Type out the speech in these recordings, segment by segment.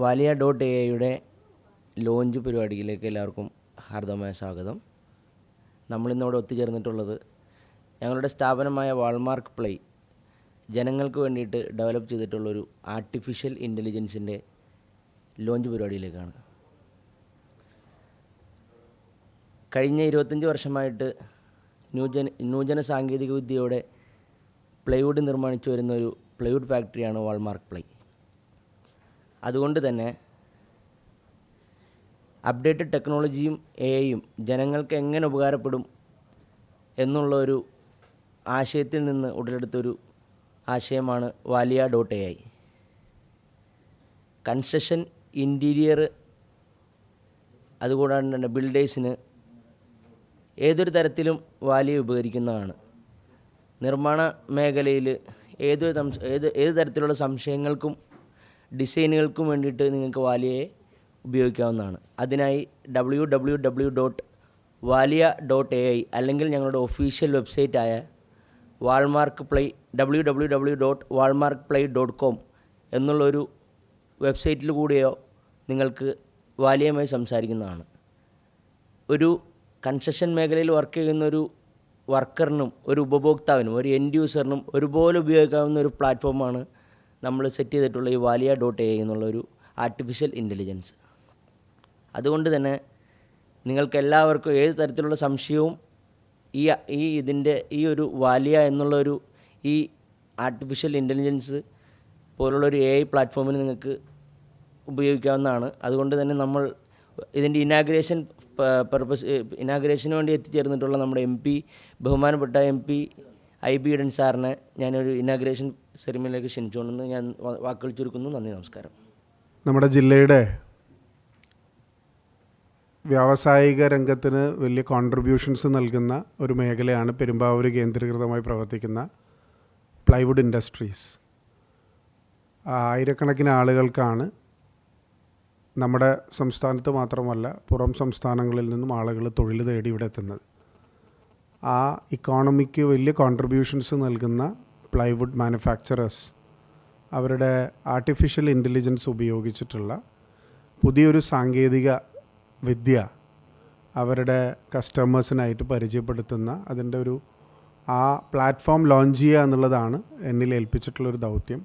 വാലിയ.ai-യുടെ launch പരിപാടിയിലേക്ക് എല്ലാവർക്കും ഹാർദവമായ സ്വാഗതം. നമ്മളിന്നിവിടെ ഒത്തുചേർന്നിട്ടുള്ളത് ഞങ്ങളുടെ സ്ഥാപനമായ വാൾമാർക്ക് പ്ലേ ജനങ്ങൾക്ക് വേണ്ടിയിട്ട് ഡെവലപ്പ് ചെയ്തിട്ടുള്ളൊരു ആർട്ടിഫിഷ്യൽ ഇൻ്റലിജൻസിൻ്റെ ലോഞ്ച് പരിപാടിയിലേക്കാണ്. കഴിഞ്ഞ 25 വർഷമായിട്ട് നൂതന സാങ്കേതിക വിദ്യയോടെ പ്ലൈവുഡ് നിർമ്മിച്ചു വരുന്നൊരു പ്ലൈവുഡ് ഫാക്ടറിയാണ് വാൾമാർക്ക് പ്ലേ. അതുകൊണ്ട് തന്നെ അപ്ഡേറ്റഡ് ടെക്നോളജിയും എഐയും ജനങ്ങൾക്ക് എങ്ങനെ ഉപകാരപ്പെടും എന്നുള്ള ഒരു ആശയത്തിൽ നിന്ന് ഉടലെടുത്തൊരു ആശയമാണ് വാലിയ.ai. കൺസ്ട്രക്ഷൻ, ഇൻറ്റീരിയർ, അതുകൂടാതെ തന്നെ ബിൽഡേഴ്സിന് ഏതൊരു തരത്തിലും വാലിയ ഉപകരിക്കുന്നതാണ്. നിർമ്മാണ മേഖലയിൽ ഏത് തരത്തിലുള്ള സംശയങ്ങൾക്കും ഡിസൈനുകൾക്കും വേണ്ടിയിട്ട് നിങ്ങൾക്ക് വാലിയയെ ഉപയോഗിക്കാവുന്നതാണ്. അതിനായി www.valia.ai അല്ലെങ്കിൽ ഞങ്ങളുടെ ഒഫീഷ്യൽ വെബ്സൈറ്റായ വാൾമാർക്ക് പ്ലേ www.walmarkplay.com എന്നുള്ളൊരു വെബ്സൈറ്റിൽ കൂടിയോ നിങ്ങൾക്ക് വാലിയയുമായി സംസാരിക്കുന്നതാണ്. ഒരു കൺസ്ട്രക്ഷൻ മേഖലയിൽ വർക്ക് ചെയ്യുന്നൊരു വർക്കറിനും ഒരു ഉപഭോക്താവിനും ഒരു എൻഡ് യൂസറിനും ഒരുപോലെ ഉപയോഗിക്കാവുന്ന ഒരു പ്ലാറ്റ്ഫോമാണ് നമ്മൾ സെറ്റ് ചെയ്തിട്ടുള്ള ഈ വാലിയ.ai എന്നുള്ളൊരു ആർട്ടിഫിഷ്യൽ ഇൻ്റലിജൻസ്. അതുകൊണ്ട് തന്നെ നിങ്ങൾക്ക് എല്ലാവർക്കും ഏത് തരത്തിലുള്ള സംശയവും ഈ ഒരു വാലിയ എന്നുള്ളൊരു ഈ ആർട്ടിഫിഷ്യൽ ഇൻ്റലിജൻസ് പോലുള്ളൊരു AI പ്ലാറ്റ്ഫോമിൽ നിങ്ങൾക്ക് ഉപയോഗിക്കാവുന്നതാണ്. അതുകൊണ്ട് തന്നെ നമ്മൾ ഇതിൻ്റെ ഇനാഗ്രേഷന് വേണ്ടി എത്തിച്ചേർന്നിട്ടുള്ള നമ്മുടെ ബഹുമാനപ്പെട്ട MP IB ഈഡൻ സാറിനെ ഞാനൊരു ഇനാഗ്രേഷൻ സെറിമണിയിലേക്ക് ക്ഷണിച്ചുകൊണ്ടെന്ന് ഞാൻ വാക്കുകൾ ചുരുക്കുന്നു. നന്ദി, നമസ്കാരം. നമ്മുടെ ജില്ലയുടെ വ്യാവസായിക രംഗത്തിന് വലിയ കോൺട്രിബ്യൂഷൻസ് നൽകുന്ന ഒരു മേഖലയാണ് പെരുമ്പാവൂർ കേന്ദ്രീകൃതമായി പ്രവർത്തിക്കുന്ന പ്ലൈവുഡ് ഇൻഡസ്ട്രീസ്. ആയിരക്കണക്കിന് ആളുകൾക്കാണ് നമ്മുടെ സംസ്ഥാനത്ത് മാത്രമല്ല പുറം സംസ്ഥാനങ്ങളിൽ നിന്നും ആളുകൾ തൊഴിൽ തേടി ഇവിടെ എത്തുന്നത്. ആ ഇക്കോണമിക്ക് വലിയ കോൺട്രിബ്യൂഷൻസ് നൽകുന്ന പ്ലൈവുഡ് മാനുഫാക്ചറേഴ്സ് അവരുടെ ആർട്ടിഫിഷ്യൽ ഇൻ്റലിജൻസ് ഉപയോഗിച്ചിട്ടുള്ള പുതിയൊരു സാങ്കേതിക വിദ്യ അവരുടെ കസ്റ്റമേഴ്സിനായിട്ട് പരിചയപ്പെടുത്തുന്ന അതിൻ്റെ ആ പ്ലാറ്റ്ഫോം ലോഞ്ച് ചെയ്യുക എന്നുള്ളതാണ് എന്നിൽ ഏൽപ്പിച്ചിട്ടുള്ളൊരു ദൗത്യം.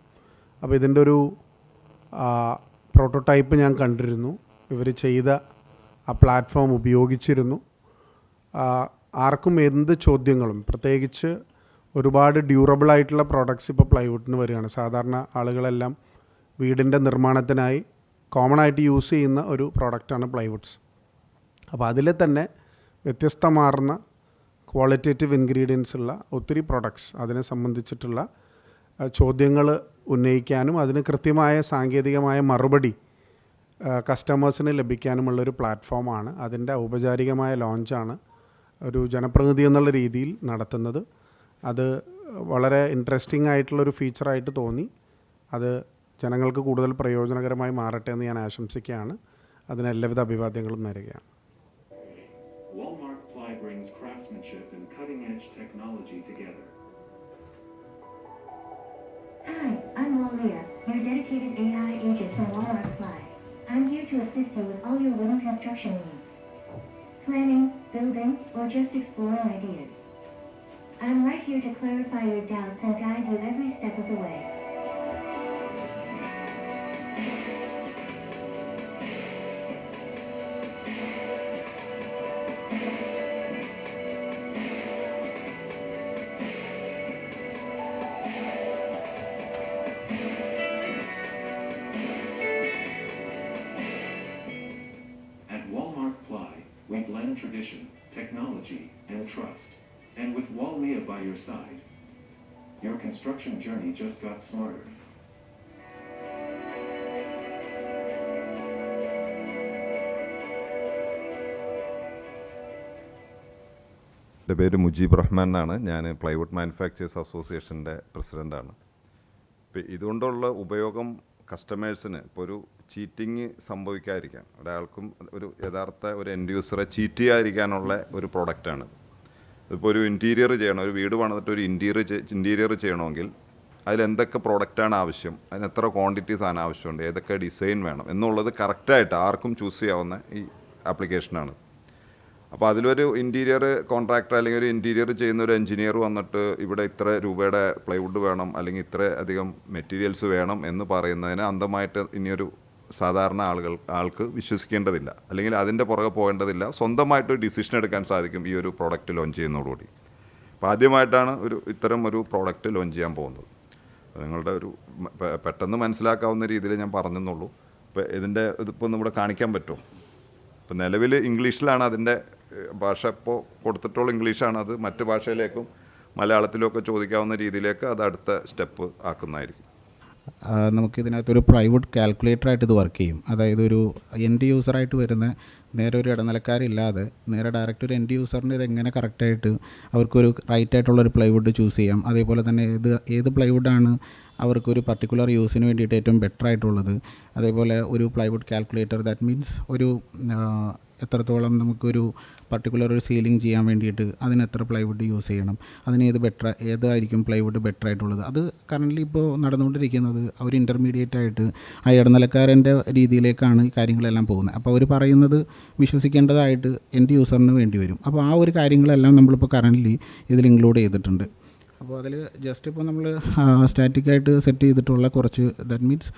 അപ്പോൾ ഇതിൻ്റെ ഒരു പ്രോട്ടോടൈപ്പ് ഞാൻ കണ്ടിരുന്നു. ഇവർ ചെയ്ത ആ പ്ലാറ്റ്ഫോം ഉപയോഗിച്ചിരുന്നു. ആർക്കും എന്ത് ചോദ്യങ്ങളും, പ്രത്യേകിച്ച് ഒരുപാട് ഡ്യൂറബിളായിട്ടുള്ള പ്രോഡക്റ്റ്സ് ഇപ്പോൾ പ്ലൈവുഡിന് വരികയാണ്. സാധാരണ ആളുകളെല്ലാം വീടിൻ്റെ നിർമ്മാണത്തിനായി കോമൺ ആയിട്ട് യൂസ് ചെയ്യുന്ന ഒരു പ്രോഡക്റ്റാണ് പ്ലൈവുഡ്സ്. അപ്പോൾ അതിൽ തന്നെ വ്യത്യസ്തമാർന്ന ക്വാളിറ്റേറ്റീവ് ഇൻഗ്രീഡിയൻസ് ഉള്ള ഒത്തിരി പ്രോഡക്ട്സ്, അതിനെ സംബന്ധിച്ചിട്ടുള്ള ചോദ്യങ്ങൾ ഉന്നയിക്കാനും അതിന് കൃത്യമായ സാങ്കേതികമായ മറുപടി കസ്റ്റമേഴ്സിന് ലഭിക്കാനുമുള്ളൊരു പ്ലാറ്റ്ഫോമാണ്. അതിൻ്റെ ഔപചാരികമായ ലോഞ്ചാണ് ഒരു ജനപ്രതിനിധി എന്നുള്ള രീതിയിൽ നടത്തുന്നത്. അത് വളരെ ഇൻട്രസ്റ്റിംഗ് ആയിട്ടുള്ളൊരു ഫീച്ചറായിട്ട് തോന്നി. അത് ജനങ്ങൾക്ക് കൂടുതൽ പ്രയോജനകരമായി മാറട്ടെ എന്ന് ഞാൻ ആശംസിക്കുകയാണ്. അതിന് എല്ലാവിധ അഭിവാദ്യങ്ങളും നേരുകയാണ്. Walmart Ply brings craftsmanship and cutting-edge technology together. Hi, I'm Walia, your dedicated AI agent from Walmart Ply. I'm here to assist you with all your wooden construction needs. Planning, building, or just exploring ideas. I'm right here to clarify your doubts and guide you every step of the way. At Walmart Ply, we blend tradition, technology, and trust. And with Walia by your side, your construction journey just got smarter. എൻ്റെ പേര് മുജീബ് റഹ്മാൻ എന്നാണ്. ഞാൻ plywood manufacturers അസോസിയേഷൻ്റെ പ്രസിഡൻ്റാണ്. ഇപ്പോൾ ഇതുകൊണ്ടുള്ള ഉപയോഗം കസ്റ്റമേഴ്സിന് ഇപ്പോൾ ഒരു ചീറ്റിങ് സംഭവിക്കാതിരിക്കാൻ, ഒരാൾക്കും ഒരു യഥാർത്ഥ ഒരു എൻഡ് യൂസറെ ചീറ്റ് ചെയ്യാതിരിക്കാനുള്ള ഒരു പ്രോഡക്റ്റാണ്. ഇപ്പോൾ ഒരു ഇൻറ്റീരിയർ ചെയ്യണം, ഒരു വീട് പണിതിട്ട് ഒരു ഇൻറ്റീരിയർ ചെയ്യണമെങ്കിൽ അതിലെന്തൊക്കെ പ്രോഡക്റ്റാണ് ആവശ്യം, അതിന് എത്ര ക്വാണ്ടിറ്റി സാധനം ആവശ്യമുണ്ട്, ഏതൊക്കെ ഡിസൈൻ വേണം എന്നുള്ളത് കറക്റ്റായിട്ട് ആർക്കും ചൂസ് ചെയ്യാവുന്ന ഈ ആപ്ലിക്കേഷനാണ്. അപ്പോൾ അതിലൊരു ഇൻറ്റീരിയർ കോൺട്രാക്ടർ അല്ലെങ്കിൽ ഒരു ഇൻറ്റീരിയർ ചെയ്യുന്ന ഒരു എഞ്ചിനീയർ വന്നിട്ട് ഇവിടെ ഇത്ര രൂപയുടെ പ്ലൈവുഡ് വേണം അല്ലെങ്കിൽ ഇത്ര അധികം മെറ്റീരിയൽസ് വേണം എന്ന് പറയുന്നതിന് അന്ധമായിട്ട് ഇനിയൊരു സാധാരണ ആൾക്ക് വിശ്വസിക്കേണ്ടതില്ല, അല്ലെങ്കിൽ അതിൻ്റെ പുറകെ പോകേണ്ടതില്ല. സ്വന്തമായിട്ട് ഡിസിഷൻ എടുക്കാൻ സാധിക്കും ഈ ഒരു പ്രോഡക്റ്റ് ലോഞ്ച് ചെയ്യുന്നതോടുകൂടി. അപ്പോൾ ആദ്യമായിട്ടാണ് ഇത്തരം ഒരു പ്രോഡക്റ്റ് ലോഞ്ച് ചെയ്യാൻ പോകുന്നത്. നിങ്ങളുടെ ഒരു പെട്ടെന്ന് മനസ്സിലാക്കാവുന്ന രീതിയിൽ ഞാൻ പറഞ്ഞെന്നുള്ളൂ. ഇപ്പോൾ ഇതിപ്പോൾ ഇവിടെ കാണിക്കാൻ പറ്റുമോ? ഇപ്പോൾ നിലവിൽ ഇംഗ്ലീഷിലാണ് അതിൻ്റെ ഭാഷ, ഇപ്പോൾ കൊടുത്തിട്ടുള്ള ഇംഗ്ലീഷാണ്. അത് മറ്റ് ഭാഷയിലേക്കും മലയാളത്തിലുമൊക്കെ ചോദിക്കാവുന്ന രീതിയിലേക്ക് അത് അടുത്ത സ്റ്റെപ്പ് ആക്കുന്നതായിരിക്കും. നമുക്കിതിനകത്തൊരു പ്രൈവറ്റ് കാൽക്കുലേറ്ററായിട്ട് ഇത് വർക്ക് ചെയ്യും. അതായത് ഒരു എൻഡ് യൂസറായിട്ട് വരുന്ന നേരെ ഒരു ഇടനിലക്കാരില്ലാതെ നേരെ ഡയറക്റ്റ് ഒരു എൻഡ് യൂസറിന് ഇതെങ്ങനെ കറക്റ്റായിട്ട് അവർക്കൊരു റൈറ്റായിട്ടുള്ളൊരു പ്ലൈവുഡ് ചൂസ് ചെയ്യാം. അതേപോലെ തന്നെ ഏത് പ്ലൈവുഡാണ് അവർക്കൊരു പർട്ടിക്കുലർ യൂസിന് വേണ്ടിയിട്ട് ഏറ്റവും ബെറ്റർ ആയിട്ടുള്ളത്. അതേപോലെ ഒരു പ്ലൈവുഡ് കാൽക്കുലേറ്റർ, ദാറ്റ് മീൻസ് ഒരു എത്രത്തോളം നമുക്കൊരു പർട്ടിക്കുലർ ഒരു സീലിംഗ് ചെയ്യാൻ വേണ്ടിയിട്ട് അതിന് എത്ര പ്ലൈവുഡ് യൂസ് ചെയ്യണം, അതിന് ഏതായിരിക്കും പ്ലൈവുഡ് ബെറ്റർ ആയിട്ടുള്ളത്. അത് കറൻ്റ്ലി ഇപ്പോൾ നടന്നുകൊണ്ടിരിക്കുന്നത് ഒരു ഇൻ്റർമീഡിയറ്റ് ആയിട്ട് ആ ഇടനിലക്കാരൻ്റെ രീതിയിലേക്കാണ് ഈ കാര്യങ്ങളെല്ലാം പോകുന്നത്. അപ്പോൾ അവർ പറയുന്നത് വിശ്വസിക്കേണ്ടതായിട്ട് എൻഡ് യൂസറിന് വേണ്ടി വരും. അപ്പോൾ ആ ഒരു കാര്യങ്ങളെല്ലാം നമ്മളിപ്പോൾ കറൻ്റ്ലി ഇതിൽ ഇൻക്ലൂഡ് ചെയ്തിട്ടുണ്ട്. അപ്പോൾ അതിൽ ജസ്റ്റ് ഇപ്പോൾ നമ്മൾ സ്റ്റാറ്റിക്കായിട്ട് സെറ്റ് ചെയ്തിട്ടുള്ള കുറച്ച്, ദാറ്റ് മീൻസ്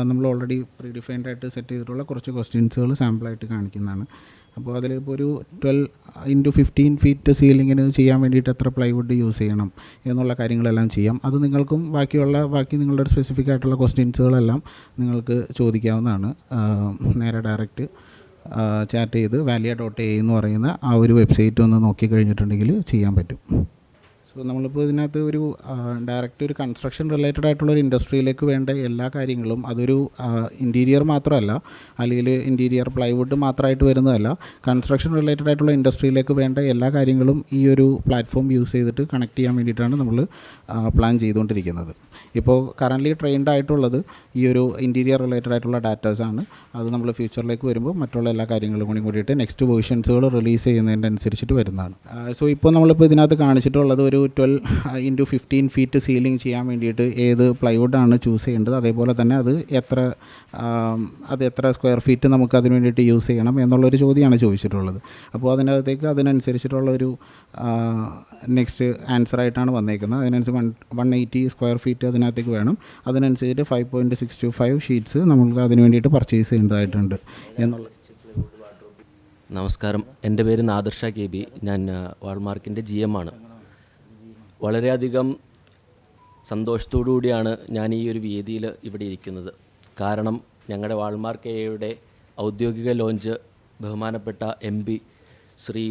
നമ്മൾ ഓൾറെഡി പ്രീഡിഫൈൻഡ് ആയിട്ട് സെറ്റ് ചെയ്തിട്ടുള്ള കുറച്ച് ക്വസ്റ്റ്യൻസുകൾ സാമ്പിളായിട്ട് കാണിക്കുന്നതാണ്. അപ്പോൾ അതിലിപ്പോൾ ഒരു 12x15 ഫീറ്റ് സീലിങ്ങിന് ചെയ്യാൻ വേണ്ടിയിട്ട് എത്ര പ്ലൈവുഡ് യൂസ് ചെയ്യണം എന്നുള്ള കാര്യങ്ങളെല്ലാം ചെയ്യാം. അത് നിങ്ങൾക്കും ബാക്കി നിങ്ങളുടെ സ്പെസിഫിക് ആയിട്ടുള്ള ക്വസ്റ്റ്യൻസുകളെല്ലാം നിങ്ങൾക്ക് ചോദിക്കാവുന്നതാണ്. നേരെ ഡയറക്റ്റ് ചാറ്റ് ചെയ്ത് valia.ai എന്ന് പറയുന്ന ആ ഒരു വെബ്സൈറ്റ് ഒന്ന് നോക്കിക്കഴിഞ്ഞിട്ടുണ്ടെങ്കിൽ ചെയ്യാൻ പറ്റും. സോ നമ്മളിപ്പോൾ ഇതിനകത്ത് ഒരു ഡയറക്റ്റ് ഒരു കൺസ്ട്രക്ഷൻ റിലേറ്റഡ് ആയിട്ടുള്ള ഒരു ഇൻഡസ്ട്രിയിലേക്ക് വേണ്ട എല്ലാ കാര്യങ്ങളും, അതൊരു ഇൻറ്റീരിയർ മാത്രമല്ല, അല്ലെങ്കിൽ ഇൻറ്റീരിയർ പ്ലൈവുഡ് മാത്രമായിട്ട് വരുന്നതല്ല, കൺസ്ട്രക്ഷൻ റിലേറ്റഡ് ആയിട്ടുള്ള ഇൻഡസ്ട്രിയിലേക്ക് വേണ്ട എല്ലാ കാര്യങ്ങളും ഈ ഒരു പ്ലാറ്റ്ഫോം യൂസ് ചെയ്തിട്ട് കണക്ട് ചെയ്യാൻ വേണ്ടിയിട്ടാണ് നമ്മൾ പ്ലാൻ ചെയ്തുകൊണ്ടിരിക്കുന്നത്. ഇപ്പോൾ കറൻ്റ്ലി ട്രെയിൻഡ് ആയിട്ടുള്ളത് ഈ ഒരു ഇൻറ്റീരിയർ റിലേറ്റഡ് ആയിട്ടുള്ള ഡാറ്റാസാണ്. അത് നമ്മൾ ഫ്യൂച്ചറിലേക്ക് വരുമ്പോൾ മറ്റുള്ള എല്ലാ കാര്യങ്ങളും കൂടിയിട്ട് നെക്സ്റ്റ് വേർഷൻസുകൾ റിലീസ് ചെയ്യുന്നതിൻ്റെ അനുസരിച്ചിട്ട് വരുന്നതാണ്. സോ ഇപ്പോൾ നമ്മളിപ്പോൾ ഇതിനകത്ത് കാണിച്ചിട്ടുള്ളത് ഒരു 12x15 ഫീറ്റ് സീലിംഗ് ചെയ്യാൻ വേണ്ടിയിട്ട് ഏത് പ്ലൈവുഡാണ് ചൂസ് ചെയ്യേണ്ടത്, അതേപോലെ തന്നെ അത് എത്ര സ്ക്വയർ ഫീറ്റ് നമുക്ക് അതിന് വേണ്ടിയിട്ട് യൂസ് ചെയ്യണം എന്നുള്ളൊരു ചോദ്യമാണ് ചോദിച്ചിട്ടുള്ളത്. അപ്പോൾ അതിനനുസരിച്ചിട്ടുള്ള ഒരു നെക്സ്റ്റ് ആൻസറായിട്ടാണ് വന്നേക്കുന്നത്. അതിനനുസരിച്ച് 180 സ്ക്വയർ ഫീറ്റ് അതിനകത്തേക്ക് വേണം. അതിനനുസരിച്ച് 5.625 ഷീറ്റ്സ് നമുക്ക് അതിന് വേണ്ടിയിട്ട് പർച്ചേസ് ചെയ്യേണ്ടതായിട്ടുണ്ട് എന്നുള്ളത്. നമസ്കാരം, എൻ്റെ പേര് നാദിർഷ KB. ഞാൻ വാൾമാർക്കിൻ്റെ GM ആണ്. വളരെയധികം സന്തോഷത്തോടു കൂടിയാണ് ഞാൻ ഈ ഒരു വേദിയിൽ ഇവിടെ ഇരിക്കുന്നത്. കാരണം ഞങ്ങളുടെ വാൾമാർക്ക് AIയുടെ ഔദ്യോഗിക ലോഞ്ച് ബഹുമാനപ്പെട്ട MB Shri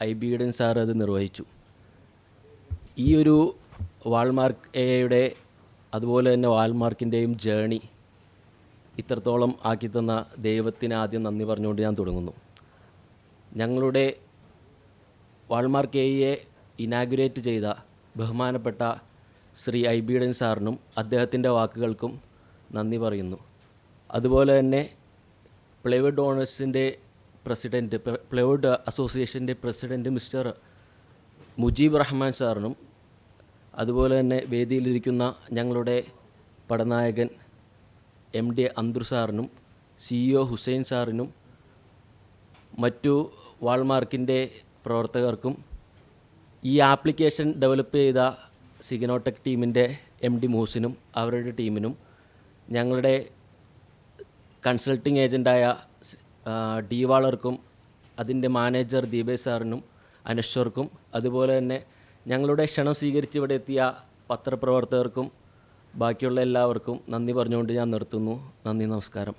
IB Eden sir അത് നിർവഹിച്ചു. ഈ ഒരു വാൾമാർക്ക് AIയുടെ അതുപോലെ തന്നെ വാൾമാർക്കിൻ്റെയും ജേണി ഇത്രത്തോളം ആക്കി തന്ന ദൈവത്തിന് ആദ്യം നന്ദി പറഞ്ഞുകൊണ്ട് ഞാൻ തുടങ്ങുന്നു. ഞങ്ങളുടെ വാൾമാർക്ക് AIയെ ഇനാഗുറേറ്റ് ചെയ്ത ബഹുമാനപ്പെട്ട ശ്രീ IB ഈഡൻ സാറിനും അദ്ദേഹത്തിൻ്റെ വാക്കുകൾക്കും നന്ദി പറയുന്നു. അതുപോലെ തന്നെ പ്ലൈവുഡ് ഓണേഴ്സിൻ്റെ പ്രസിഡൻറ്റ്, പ്ലൈവുഡ് അസോസിയേഷൻ്റെ പ്രസിഡൻറ്റ് മിസ്റ്റർ മുജീബ് റഹ്മാൻ സാറിനും, അതുപോലെ തന്നെ വേദിയിലിരിക്കുന്ന ഞങ്ങളുടെ പടനായകൻ MD അന്തൂർ സാറിനും, CEO ഹുസൈൻ സാറിനും, മറ്റു വാൾമാർക്കിൻ്റെ പ്രവർത്തകർക്കും, ഈ ആപ്ലിക്കേഷൻ ഡെവലപ്പ് ചെയ്ത സിഗ്നോടെക് ടീമിൻ്റെ MD മൂസിനും അവരുടെ ടീമിനും, ഞങ്ങളുടെ കൺസൾട്ടിംഗ് ഏജൻ്റായ DWALRക്കും അതിൻ്റെ മാനേജർ ദീപേഷ് സാറിനും അനശ്വർക്കും, അതുപോലെ തന്നെ ഞങ്ങളുടെ ക്ഷണം സ്വീകരിച്ച് ഇവിടെ എത്തിയ പത്രപ്രവർത്തകർക്കും ബാക്കിയുള്ള എല്ലാവർക്കും നന്ദി പറഞ്ഞുകൊണ്ട് ഞാൻ നിർത്തുന്നു. നന്ദി, നമസ്കാരം.